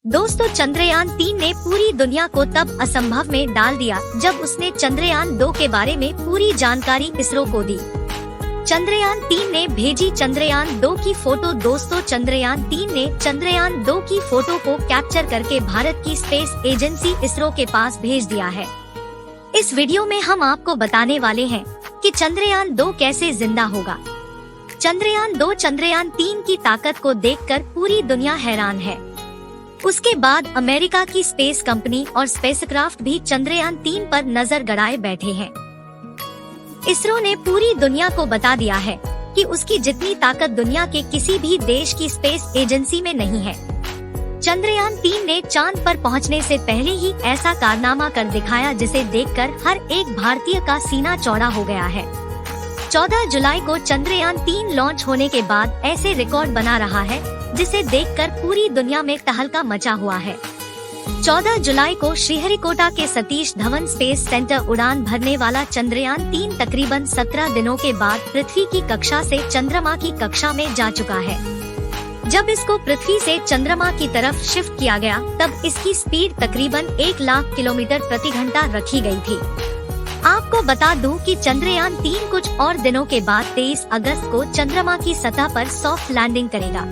दोस्तों, चंद्रयान-3 ने पूरी दुनिया को तब असंभव में डाल दिया जब उसने चंद्रयान-2 के बारे में पूरी जानकारी इसरो को दी। चंद्रयान-3 ने भेजी चंद्रयान-2 की फोटो। दोस्तों, चंद्रयान-3 ने चंद्रयान-2 की फोटो को कैप्चर करके भारत की स्पेस एजेंसी इसरो के पास भेज दिया है। इस वीडियो में हम आपको बताने वाले हैं कि चंद्रयान-2 कैसे जिंदा होगा। चंद्रयान-2 चंद्रयान-3 की ताकत को देखकर पूरी दुनिया हैरान है। उसके बाद अमेरिका की स्पेस कंपनी और स्पेसक्राफ्ट भी चंद्रयान-3 पर नजर गड़ाए बैठे हैं। इसरो ने पूरी दुनिया को बता दिया है कि उसकी जितनी ताकत दुनिया के किसी भी देश की स्पेस एजेंसी में नहीं है। चंद्रयान-3 ने चांद पर पहुंचने से पहले ही ऐसा कारनामा कर दिखाया जिसे देखकर हर एक भारतीय का सीना चौड़ा हो गया है। 14 जुलाई को चंद्रयान-3 लॉन्च होने के बाद ऐसे रिकॉर्ड बना रहा है जिसे देखकर पूरी दुनिया में तहलका मचा हुआ है। 14 जुलाई को श्रीहरिकोटा के सतीश धवन स्पेस सेंटर उड़ान भरने वाला चंद्रयान-3 तकरीबन 17 दिनों के बाद पृथ्वी की कक्षा से चंद्रमा की कक्षा में जा चुका है। जब इसको पृथ्वी से चंद्रमा की तरफ शिफ्ट किया गया तब इसकी स्पीड तकरीबन 1 लाख किलोमीटर प्रति घंटा रखी गई थी। आपको बता दूं कि चंद्रयान-3 कुछ और दिनों के बाद 23 अगस्त को चंद्रमा की सतह पर सॉफ्ट लैंडिंग करेगा।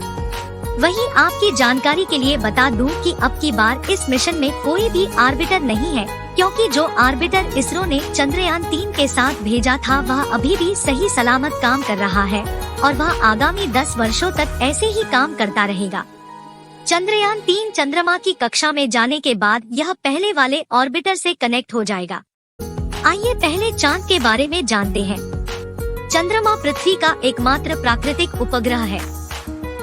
वहीं आपकी जानकारी के लिए बता दूं कि अब की बार इस मिशन में कोई भी ऑर्बिटर नहीं है, क्योंकि जो ऑर्बिटर इसरो ने चंद्रयान-3 के साथ भेजा था वह अभी भी सही सलामत काम कर रहा है और वह आगामी 10 वर्षों तक ऐसे ही काम करता रहेगा। चंद्रयान-3 चंद्रमा की कक्षा में जाने के बाद यह पहले वाले ऑर्बिटर से कनेक्ट हो जाएगा। आइए पहले चांद के बारे में जानते हैं। चंद्रमा पृथ्वी का एकमात्र प्राकृतिक उपग्रह है।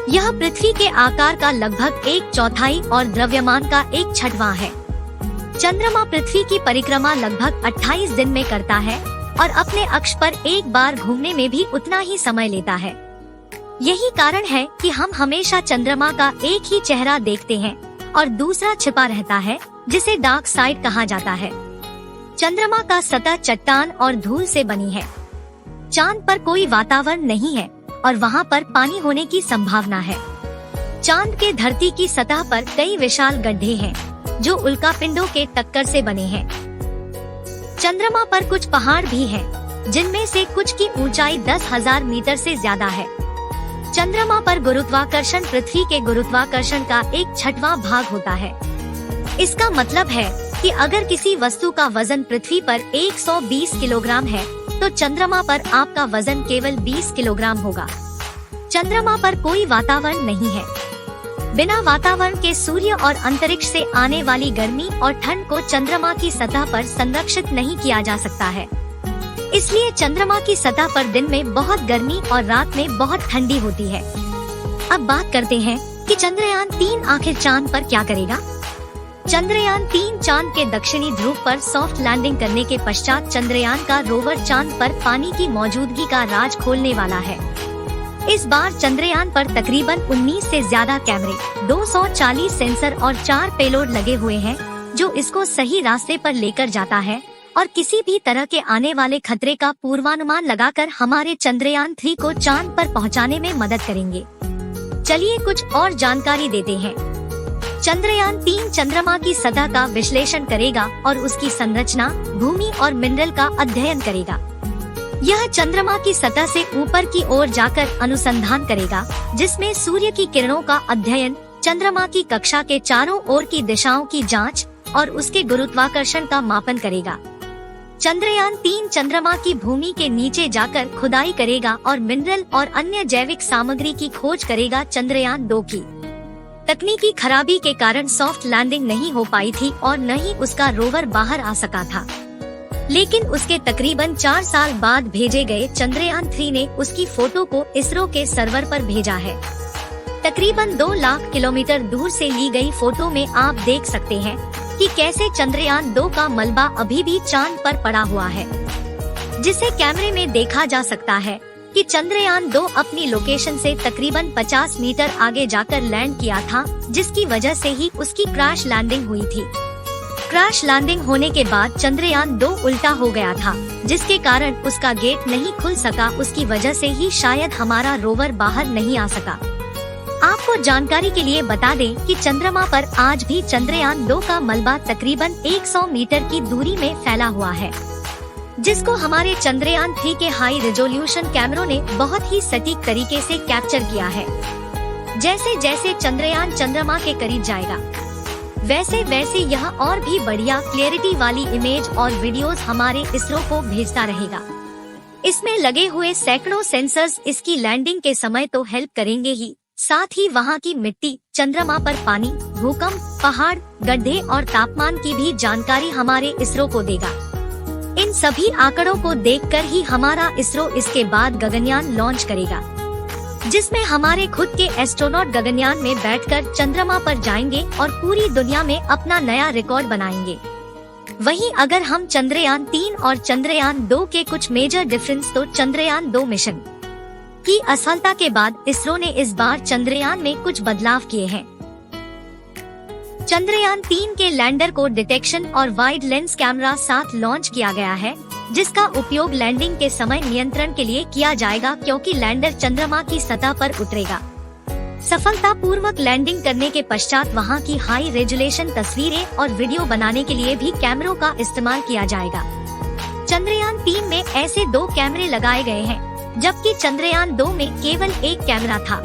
यह पृथ्वी के आकार का लगभग 1/4 और द्रव्यमान का 1/6 है। चंद्रमा पृथ्वी की परिक्रमा लगभग 28 दिन में करता है और अपने अक्ष पर एक बार घूमने में भी उतना ही समय लेता है। यही कारण है कि हम हमेशा चंद्रमा का एक ही चेहरा देखते हैं और दूसरा छिपा रहता है, जिसे डार्क साइड कहा जाता है। चंद्रमा का सतह चट्टान और धूल से बनी है। चांद पर कोई वातावरण नहीं है और वहाँ पर पानी होने की संभावना है। चांद के धरती की सतह पर कई विशाल गड्ढे हैं जो उल्कापिंडों के टक्कर से बने हैं। चंद्रमा पर कुछ पहाड़ भी हैं, जिनमें से कुछ की ऊंचाई 10,000 मीटर से ज्यादा है। चंद्रमा पर गुरुत्वाकर्षण पृथ्वी के गुरुत्वाकर्षण का 1/6 भाग होता है। इसका मतलब है कि अगर किसी वस्तु का वजन पृथ्वी पर 120 किलोग्राम है तो चंद्रमा पर आपका वजन केवल 20 किलोग्राम होगा। चंद्रमा पर कोई वातावरण नहीं है। बिना वातावरण के सूर्य और अंतरिक्ष से आने वाली गर्मी और ठंड को चंद्रमा की सतह पर संरक्षित नहीं किया जा सकता है। इसलिए चंद्रमा की सतह पर दिन में बहुत गर्मी और रात में बहुत ठंडी होती है। अब बात करते हैं कि चंद्रयान-3 आखिर चांद पर क्या करेगा। चंद्रयान-3 चांद के दक्षिणी ध्रुव पर सॉफ्ट लैंडिंग करने के पश्चात चंद्रयान का रोवर चांद पर पानी की मौजूदगी का राज खोलने वाला है। इस बार चंद्रयान पर तकरीबन 19 से ज्यादा कैमरे, 240 सेंसर और 4 पेलोड लगे हुए हैं, जो इसको सही रास्ते पर लेकर जाता है और किसी भी तरह के आने वाले खतरे का पूर्वानुमान लगाकर हमारे चंद्रयान-3 को चांद पर पहुंचाने में मदद करेंगे। चलिए कुछ और जानकारी देते हैं। चंद्रयान-3 चंद्रमा की सतह का विश्लेषण करेगा और उसकी संरचना, भूमि और मिनरल का अध्ययन करेगा। यह चंद्रमा की सतह से ऊपर की ओर जाकर अनुसंधान करेगा, जिसमें सूर्य की किरणों का अध्ययन, चंद्रमा की कक्षा के चारों ओर की दिशाओं की जांच और उसके गुरुत्वाकर्षण का मापन करेगा। चंद्रयान-3 चंद्रमा की भूमि के नीचे जाकर खुदाई करेगा और मिनरल और अन्य जैविक सामग्री की खोज करेगा। चंद्रयान-2 की तकनीकी खराबी के कारण सॉफ्ट लैंडिंग नहीं हो पाई थी और न ही उसका रोवर बाहर आ सका था। लेकिन उसके तकरीबन 4 साल बाद भेजे गए चंद्रयान-3 ने उसकी फोटो को इसरो के सर्वर पर भेजा है। तकरीबन 2 लाख किलोमीटर दूर से ली गई फोटो में आप देख सकते हैं कि कैसे चंद्रयान-2 का मलबा अभी भी चांद पर पड़ा हुआ है, जिसे कैमरे में देखा जा सकता है कि चंद्रयान-2 अपनी लोकेशन से तकरीबन 50 मीटर आगे जाकर लैंड किया था, जिसकी वजह से ही उसकी क्रैश लैंडिंग हुई थी। क्रैश लैंडिंग होने के बाद चंद्रयान-2 उल्टा हो गया था, जिसके कारण उसका गेट नहीं खुल सका। उसकी वजह से ही शायद हमारा रोवर बाहर नहीं आ सका। आपको जानकारी के लिए बता दें कि चंद्रमा पर आज भी चंद्रयान 2 का मलबा तकरीबन 100 मीटर की दूरी में फैला हुआ है, जिसको हमारे चंद्रयान 3 के हाई रेजोल्यूशन कैमरों ने बहुत ही सटीक तरीके से कैप्चर किया है। जैसे जैसे चंद्रयान चंद्रमा के करीब जाएगा, वैसे वैसे यह और भी बढ़िया क्लियरिटी वाली इमेज और वीडियोस हमारे इसरो को भेजता रहेगा। इसमें लगे हुए सैकड़ों सेंसर्स इसकी लैंडिंग के समय तो हेल्प करेंगे ही, साथ ही वहाँ की मिट्टी, चंद्रमा पर पानी, भूकंप, पहाड़, गड्ढे और तापमान की भी जानकारी हमारे इसरो को देगा। इन सभी आंकड़ों को देखकर ही हमारा इसरो इसके बाद गगनयान लॉन्च करेगा, जिसमें हमारे खुद के एस्ट्रोनॉट गगनयान में बैठकर चंद्रमा पर जाएंगे और पूरी दुनिया में अपना नया रिकॉर्ड बनाएंगे। वहीं अगर हम चंद्रयान 3 और चंद्रयान 2 के कुछ मेजर डिफरेंस, तो चंद्रयान 2 मिशन की असफलता के बाद इसरो ने इस बार चंद्रयान में कुछ बदलाव किए हैं। चंद्रयान 3 के लैंडर को डिटेक्शन और वाइड लेंस कैमरा साथ लॉन्च किया गया है, जिसका उपयोग लैंडिंग के समय नियंत्रण के लिए किया जाएगा, क्योंकि लैंडर चंद्रमा की सतह पर उतरेगा। सफलतापूर्वक लैंडिंग करने के पश्चात वहां की हाई रेजोल्यूशन तस्वीरें और वीडियो बनाने के लिए भी कैमरों का इस्तेमाल किया जाएगा। चंद्रयान 3 में ऐसे 2 कैमरे लगाए गए हैं, जबकि चंद्रयान 2 में केवल 1 कैमरा था।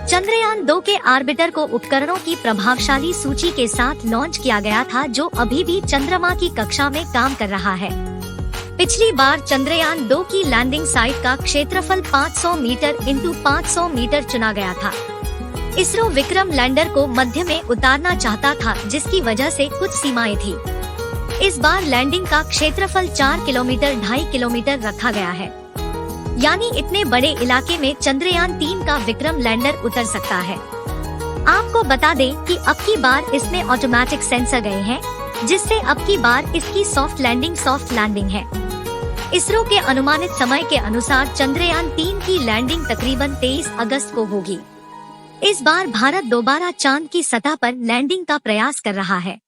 चंद्रयान 2 के ऑर्बिटर को उपकरणों की प्रभावशाली सूची के साथ लॉन्च किया गया था, जो अभी भी चंद्रमा की कक्षा में काम कर रहा है। पिछली बार चंद्रयान 2 की लैंडिंग साइट का क्षेत्रफल 500 मीटर इंटू 500 मीटर चुना गया था। इसरो विक्रम लैंडर को मध्य में उतारना चाहता था, जिसकी वजह से कुछ सीमाएं थी। इस बार लैंडिंग का क्षेत्रफल 4 किलोमीटर 2.5 किलोमीटर रखा गया है, यानी इतने बड़े इलाके में चंद्रयान 3 का विक्रम लैंडर उतर सकता है। आपको बता दें कि अब की बार इसमें ऑटोमेटिक सेंसर गए हैं, जिससे अब की बार इसकी सॉफ्ट लैंडिंग है। इसरो के अनुमानित समय के अनुसार चंद्रयान 3 की लैंडिंग तकरीबन 23 अगस्त को होगी। इस बार भारत दोबारा चांद की सतह पर लैंडिंग का प्रयास कर रहा है,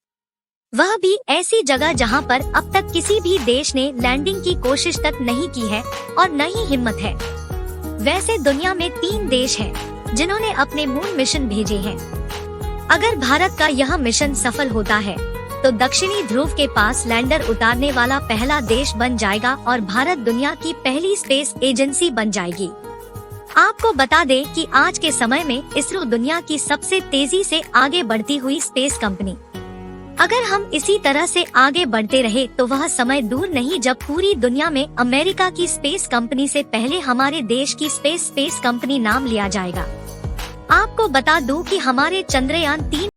वह भी ऐसी जगह जहां पर अब तक किसी भी देश ने लैंडिंग की कोशिश तक नहीं की है और न ही हिम्मत है। वैसे दुनिया में 3 देश हैं, जिन्होंने अपने मून मिशन भेजे हैं। अगर भारत का यह मिशन सफल होता है, तो दक्षिणी ध्रुव के पास लैंडर उतारने वाला पहला देश बन जाएगा और भारत दुनिया की पहली स्पेस एजेंसी बन जाएगी। आपको बता दें कि आज के समय में इसरो दुनिया की सबसे तेजी से आगे बढ़ती हुई स्पेस कंपनी। अगर हम इसी तरह से आगे बढ़ते रहे, तो वह समय दूर नहीं जब पूरी दुनिया में अमेरिका की स्पेस कंपनी से पहले हमारे देश की स्पेस कंपनी नाम लिया जाएगा। आपको बता दूं कि हमारे चंद्रयान 3